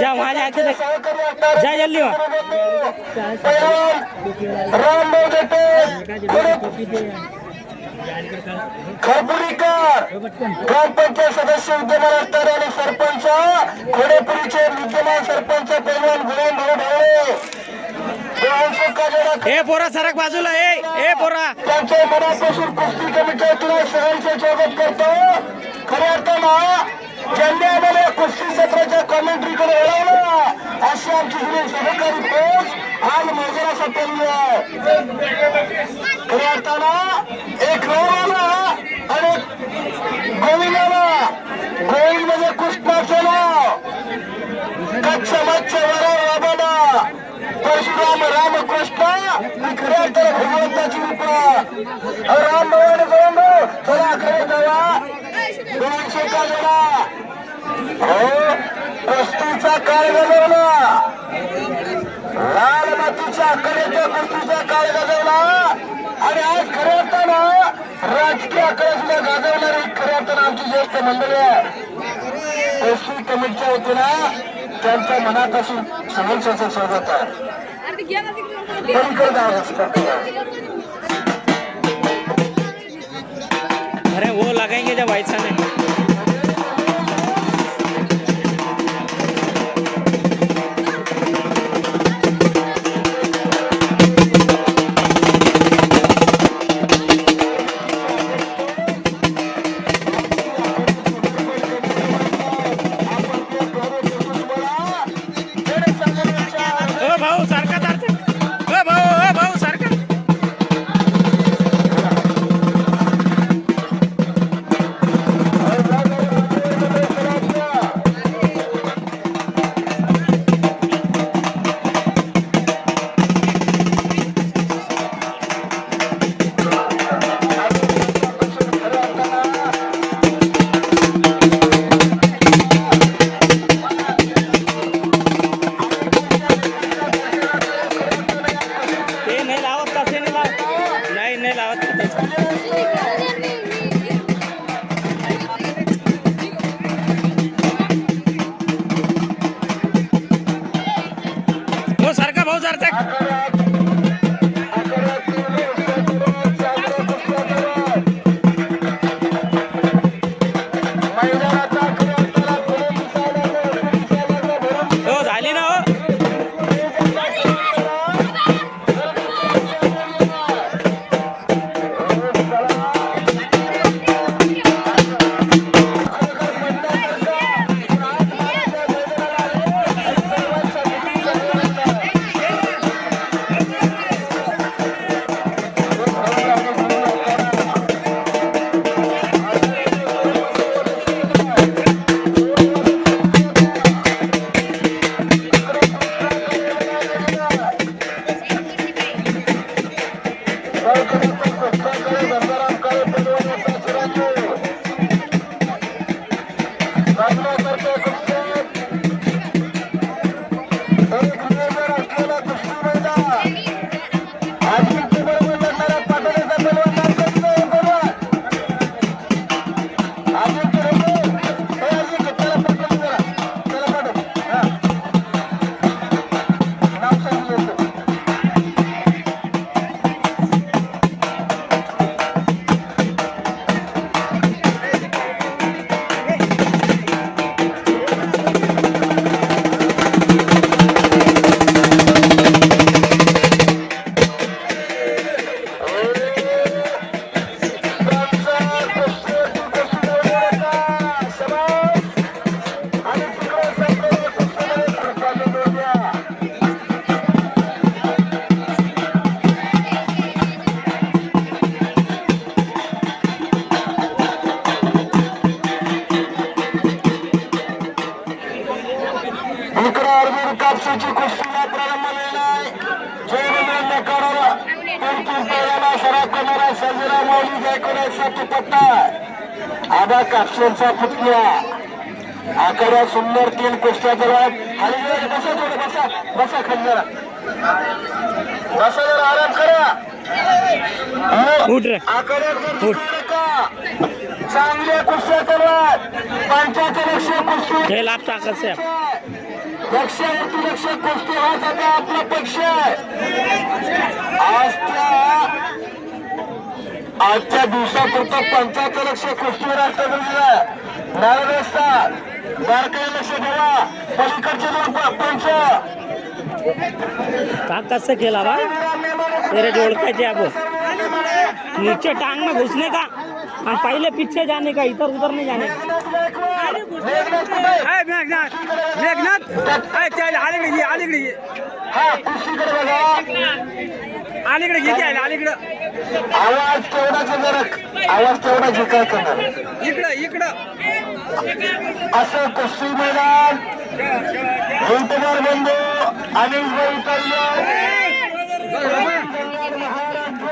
जा वहाँ जाके देख जा जल्दी वहाँ खरपुरीकर ग्रामपंचायत सदस्य विद्यमान असणारे आणि सरपंच खोडेपुरीचे विद्यमान सरपंच पैलवान गुलाम भाऊ ढवळे ए पोरा सरक बाजूला ए पोरा त्यांच्या मनापासून कुस्ती कमिटीच्या वतीने सहर्ष स्वागत करतो. खऱ्या अर्थानं ज्यांनी आम्हाला कुस्ती सत्राच्या कॉमेंट्रीकडे वळवलं अशी आमची जुनी सहकारी फौज आज मैदानासाठी आली आहे. खऱ्या अर्थानं एक रोमाला आणि गोविंदाला गोविंद म्हणजे कृष्णाचं नाव कच्छ मच्छ वरार राबाडा परशुराम रामकृष्ण खऱ्या अर्थानं भगवंताची रूपा राम भगवान गोविंद चला खरे जावा 200 का जोडा हो कुस्तीचा काळ गजवला लाल मातीच्या कलेच्या कुस्तीचा काळ गजवला आणि आज खऱ्या अर्थानं राजकीय आकडे सुद्धा गाजवणारी खऱ्या अर्थानं आमची ज्येष्ठ मंडळी आहे. कुस्ती कमिटीच्या वतीनं त्यांच्या मनापासून सहर्षाचं स्वागत आहे. अरे वो लगाएंगे जब ऐसा नहीं भाऊ सारखा भाऊ सारखा कापसाची कुस्तीला प्रारंभ झालाय. जयरेंद्र करारा पैलवाना सराव करणारा सर्जेराव माऊली गायकवाड साठी पट्टा आबा कापसेचा पुतण्या आखाड्या सुंदर 3 कुस्त्या जवळ खाली बसा थोडं बसा खाली जरा बसा जरा आराम करा. आखाड्यात चांगल्या कुस्त्या जवळ 7500 कुस्ती खेल आप ताकत से लक्ष कुस्ती हाच आता आपला पक्ष आहे. आजच्या दिवसापुरता 75 लक्ष कुस्तीवर राष्ट्रपतीला नारळ असतात. बारकाई लक्ष ठेवा. पलीकडचे दोन पंच का कसं केला बा तेरे जोड़काचे अब नीचे टांग में घुसने का और पहले पीछे जाने का, इधर उधर नहीं जाने का. अलीकडे घे आहे अलीकडं आवाज तेवढाच जरा आवाज तेवढा जे काय करणार इकडं असं कुस्ती मैदान युट्यूबर बंधू अनिल भाई कल्याण महाराष्ट्र